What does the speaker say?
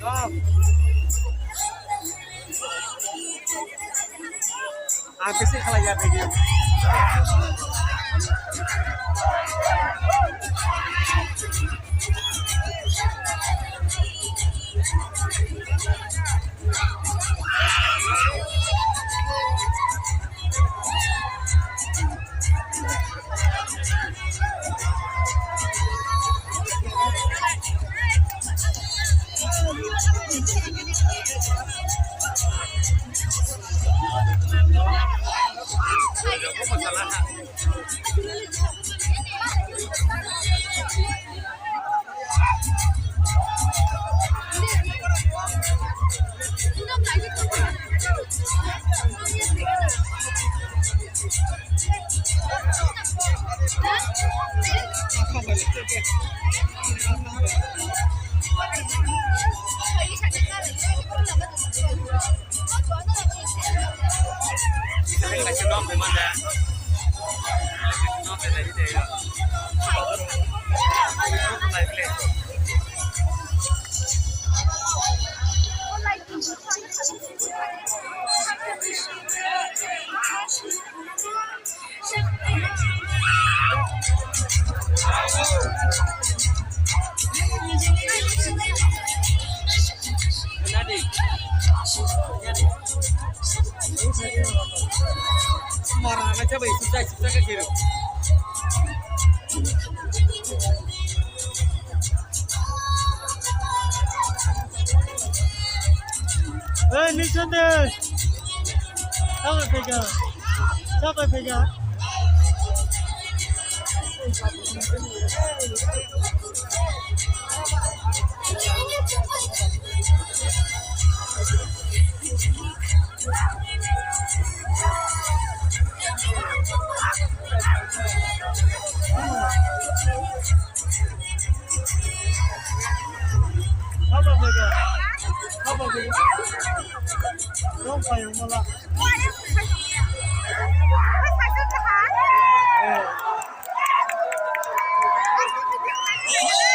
Có PC kalah ya video. Marah aja baik susah ke kiri. Mission deh. Siapa pegang? Siapa pegang? Apa pegang? Apa pegang? Không phải mà là Hãy subscribe cho kênh Ghiền Mì Gõ để không bỏ lỡ